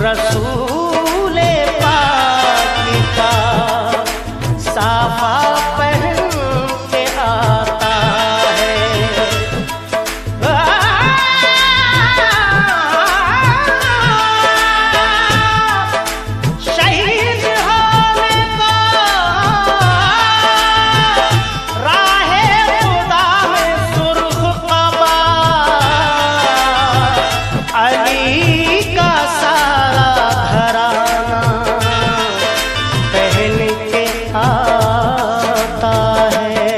रसूले पाक का साफा पहन के आता है। शहीद होने को राहे खुदा में सुर्ख कबा, अली का सारा घराना पहन के आता है।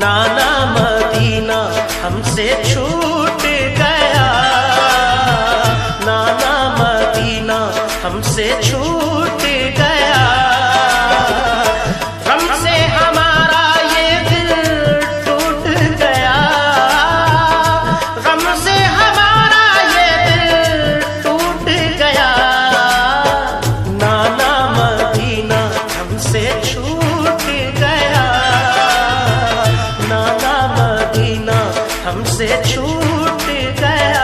नाना मदीना हमसे छूट गया, नाना मदीना हमसे छूट गया, हमसे हमारा ये दिल टूट गया, हमसे हमारा ये दिल टूट गया। नाना मदीना हमसे छूट गया, नाना मदीना हमसे छूट गया।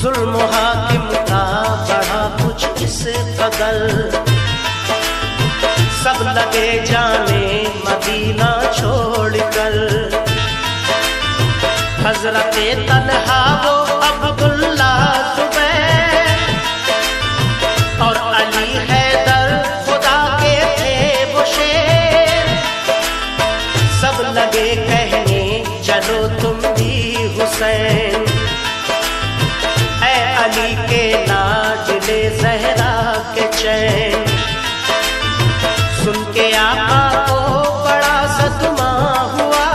जुल्म हाकिम का बढ़ा कुछ इस कदर, सब लगे जाने मदीना छोड़कर। हजरते तन्हा वो अब्दुल्ला जुबैर और अली हैदर खुदा के थे वो शेर, सब लगे कहने चलो तुम भी हुसैन, अली के लाडले ज़हरा के चैन। सुन के आका को बड़ा सदमा हुआ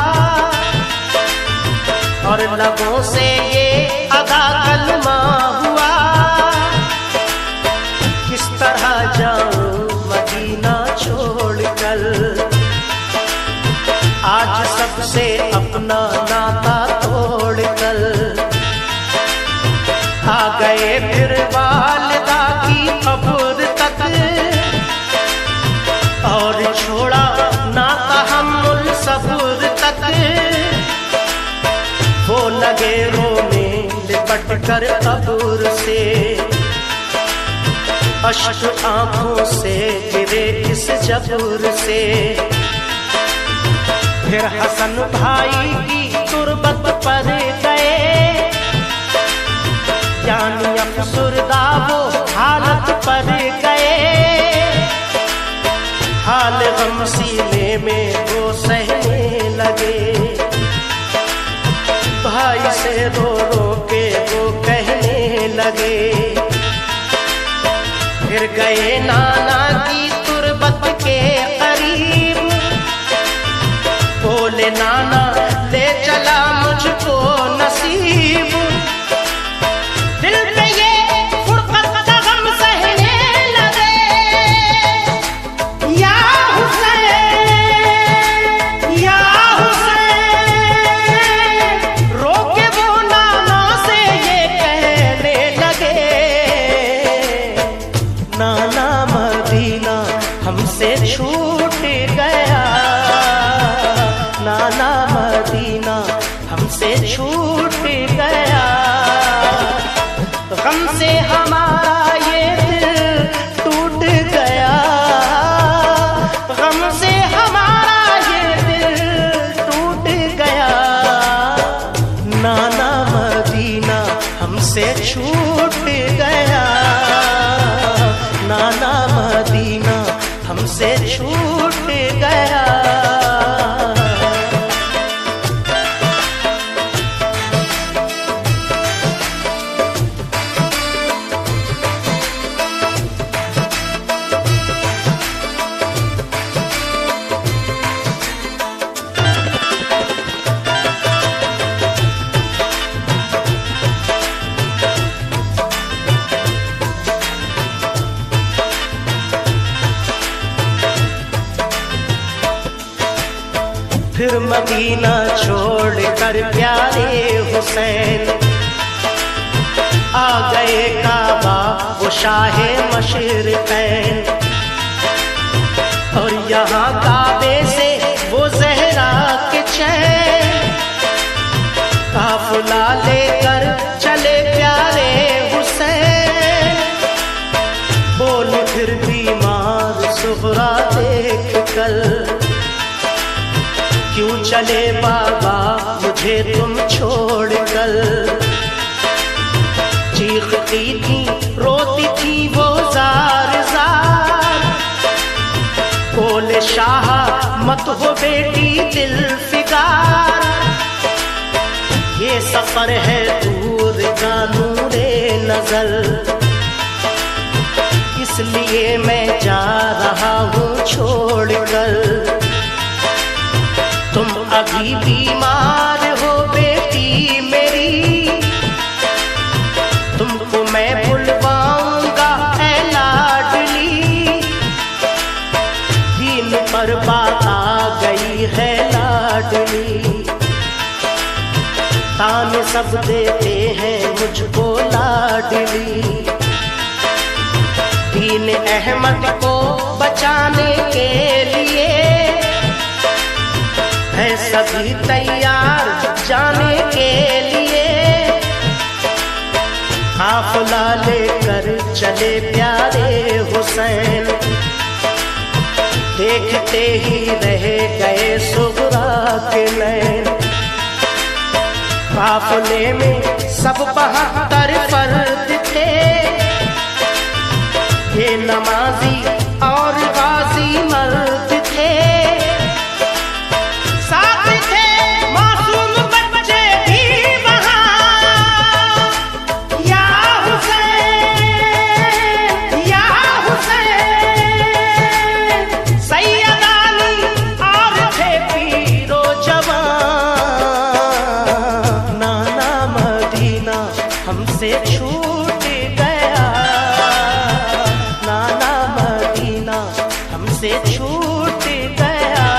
और लबों से ये अदा कलमा हुआ, किस तरह जाऊं मदीना छोड़कर, आज सबसे अपना नाता तोड़कर। आ गए फिर वालिदा की कब्र तक और छोड़ा ना तहम्मुल सब्र तक, वो लगे रोने लिपट कर कब्र से, अश्क आंखों से गिरे इस जब्र से। फिर हसन भाई की तुरबत पर गए, यानी अफसुरदा वो हालत पर गए, हाल गम सीने में वो सहने लगे। भाई से रो रो के वो कहने लगे, फिर गए नाना की तुरबत के करीब, बोले नाना ले चला मुझको नसीब, दिल पे ये फुरकत का गम सहने लगे। या हुसैन या हुसैन, रोके वो नाना से ये कहने लगे, नाना मदीना हमसे छूट गया, नाना मदीना हमसे छूट गया। गम से हमारा ये दिल टूट गया, गम से हमारा ये फिर मदीना छोड़ कर प्यारे हुसैन आ गए काबा वो शाहे मशरिक़ैन। और यहाँ काबे से वो ज़हरा के चैन काफिला लेकर चले प्यारे हुसैन। बोले फिर बीमार सुगरा देख कर, क्यों चले बाबा मुझे तुम छोड़ कर। चीखती थी रोती थी वो जार जार, बोले शाह मत हो बेटी दिल फिगार। ये सफर है दूर का नूरे नजर, इसलिए मैं जा रहा हूँ छोड़ कर। तुम अभी बीमार हो बेटी मेरी, तुमको मैं बुलवाऊंगा ऐ लाडली। दीन पर बात आ गई है लाडली, ताने सब देते हैं मुझको लाडली। दीन अहमद को बचाने के लिए है सभी तैयार जाने के लिए। काफिला लेकर चले प्यारे हुसैन, देखते ही रह गए सुगरा के नैन। काफिले में सब 72 फर्द थे, ये नमाजी और गाजी मर्द थे। साथ थे मासूम बच्चे भी वहाँ, या हुसैन या हुसैन। सैयदानी और थे पीरो जवान। नाना मदीना हमसे छूट गया, नाना मदीना हमसे छूट गया।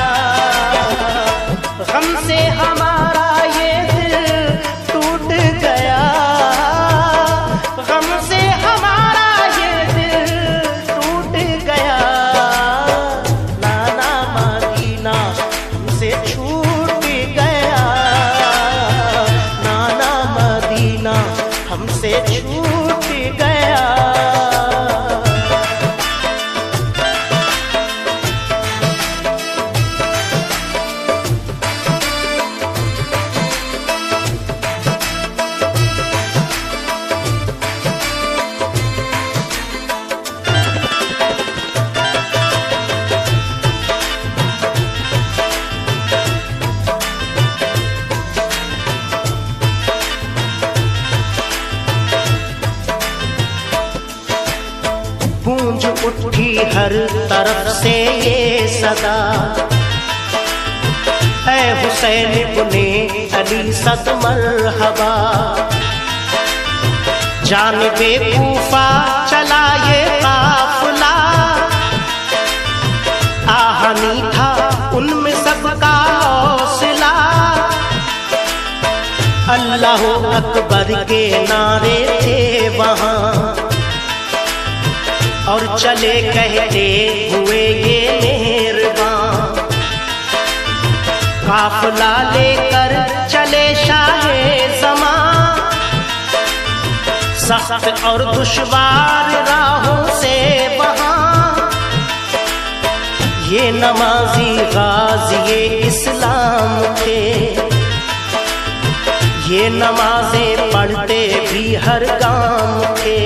हमसे हमारा ये दिल टूट गया, हमसे हमारा ये दिल टूट गया। नाना मदीना हमसे छूट गया, नाना मदीना हमसे छूट गया। गूंज उठी हर तरफ से ये सदा, ऐ हुसैन इब्ने अली सद मरहबा। जानिबे कूफा चला ये काफिला, आहनी था उनमें सबका हौसला। अल्लाह अकबर के नारे थे वहाँ, और चले कहते हुए ये मेहरबान। काफिला लेकर चले शाहे ज़मां, सख्त और दुश्वार राहों से वहाँ। ये नमाजी गाज़ी इस्लाम थे, ये नमाजें पढ़ते भी हर गांव थे।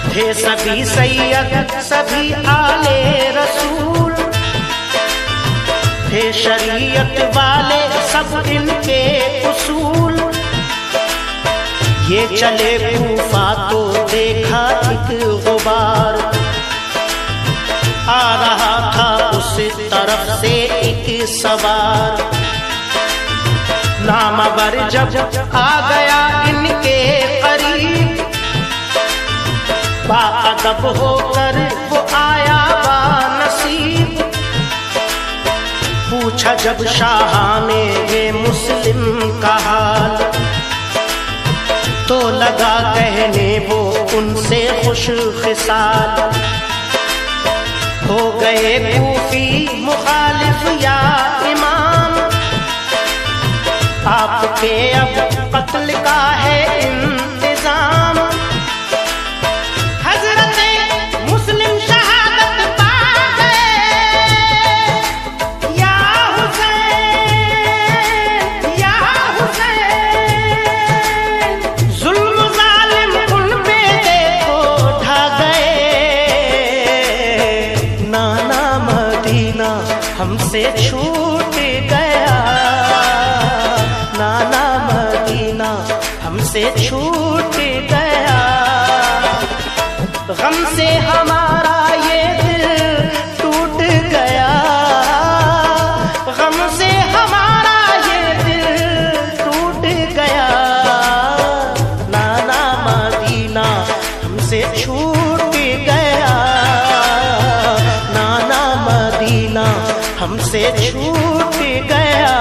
थे सभी सैयद सभी आले रसूल, थे शरीयत वाले सब इनके उसूल। ये चले कूफा तो देखा एक गुबार, आ रहा था उस तरफ से एक सवार। नामवर जब आ गया इनके करीब, बाअदब होकर वो आया बानसीब। पूछा जब शाह ने ये मुस्लिम का हाल, तो लगा कहने वो उनसे खुश खिसाल। हो गए कूफी मुखालिफ या इमाम, आपके अब कत्ल का है इंतजाम। हजरते मुस्लिम शहादत पा गए, या हुसैन या हुसैन। जुल्म जालिम उन पे देखो ढा गए, नाना मदीना हमसे छूट गया, नाना मदीना हमसे छूट गया। गम से हमारा ये दिल टूट गया, गम से हमारा ये दिल टूट गया। नाना मदीना हमसे छूट गया, नाना मदीना हमसे छूट गया।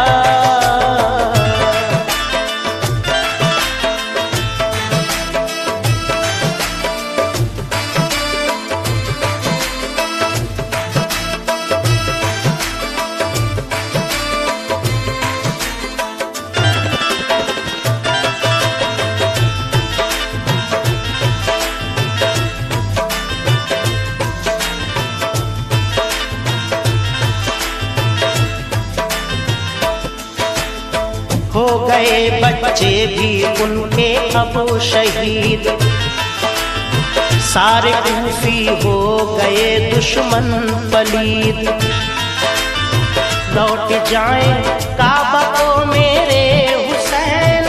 हो गए बच्चे भी उनके अब शहीद, सारे कूफी हो गए दुश्मन पलीद। लौट जाएं काबा को मेरे हुसैन,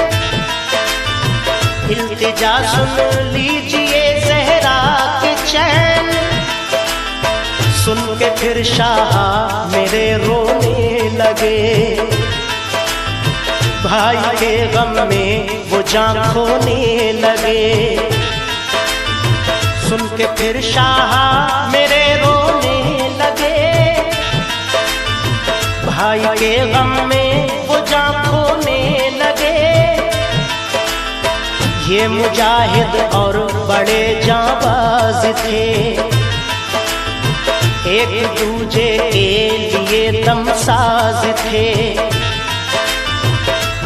इल्तिजा सुन लीजिए ज़हरा के चैन। सुन के फिर शाह मेरे रोने लगे, भाई के गम में वो जान खोने लगे। सुन के फिर शाह मेरे रोने लगे, भाई के गम में वो जान खोने लगे। ये मुजाहिद और बड़े जाबाज थे, एक दूजे के लिए दमसाज थे।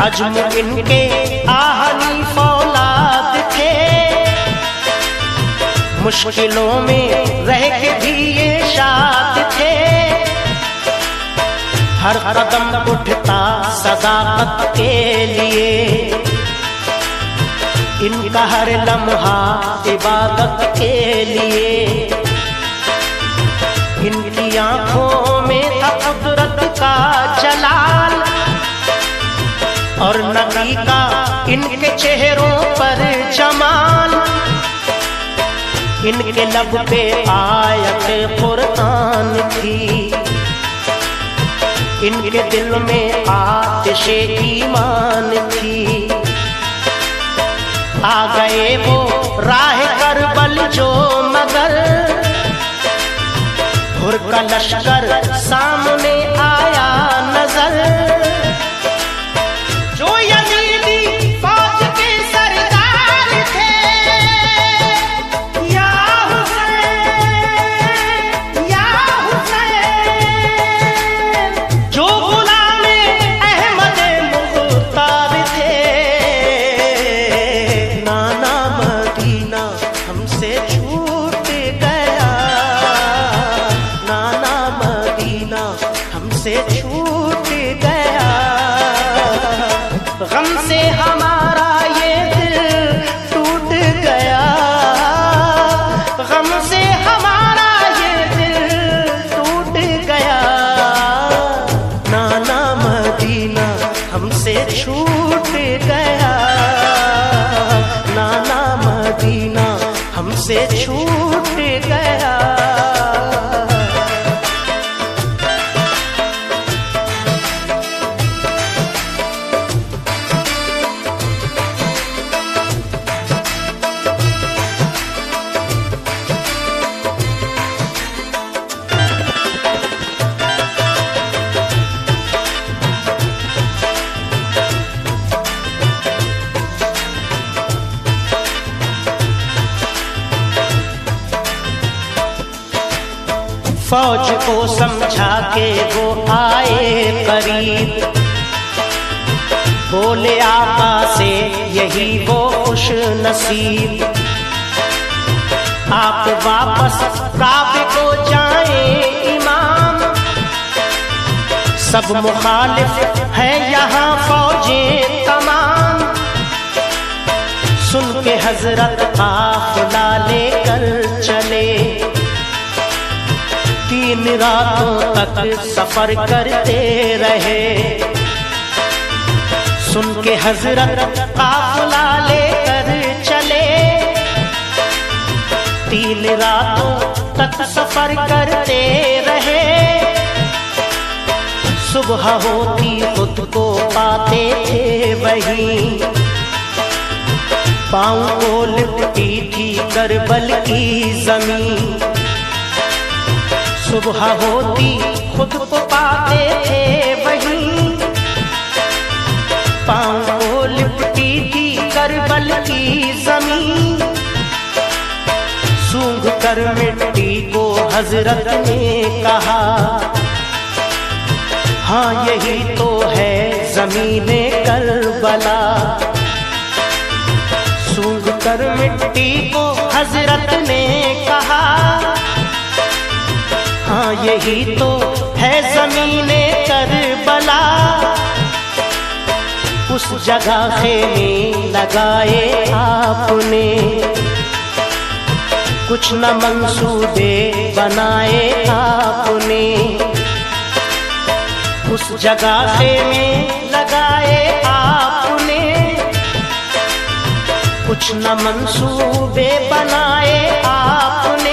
अजम इनके आहनी फौलाद थे, मुश्किलों में रह के भी ये शाद थे। हर कदम उठता सदाकत के लिए, इनका हर लम्हा इबादत के लिए। इनकी आंखों में था कुदरत का जलाल, और नबी का इनके चेहरों पर जमाल। इनके लब पे आयत कुरान थी, इनके दिल में आतिशे ईमान थी। आ गए वो राह करबल जो मगर, हुर का लश्कर सामने आया नजर। जो यजीदी फौज के सरदार थे, या हुसैन या हुसैन। जो गुलामे अहमद मुख्तार थे, नाना मदीना हमसे छूट गया, नाना मदीना हमसे छूट गया। गम से हमारा ये दिल टूट गया, गम से हमारा ये दिल टूट गया। नाना मदीना हमसे छूट गया, नाना मदीना हमसे छूट गया। फौज को समझा के वो आए करीब, बोले आका से यही वो खुश नसीब, आप वापस काबे को जाएं इमाम, सब मुखालिफ है यहाँ फौजें तमाम। सुन के हजरत काफिला लेकर चले, 3 रातों तक सफर करते रहे। सुन के हजरत काफिला लेकर चले, 3 रातों तक सफर करते रहे। सुबह होती खुद को पाते थे वहीं, पाँव को लिपटी थी करबल की जमीन। सुबह होती खुद को पाते थे वहीं, पाँव को लिपटी थी करबल की जमीन। सूंघ कर मिट्टी को हजरत ने कहा, हाँ यही तो है ज़मीने करबला। सूंघ कर मिट्टी को हजरत ने कहा, हाँ यही तो है ज़मीने करबला। उस जगह खेमे लगाए आपने, कुछ न मंसूबे बनाए आपने। उस जगह खेमे लगाए आपने, कुछ न मंसूबे बनाए आपने।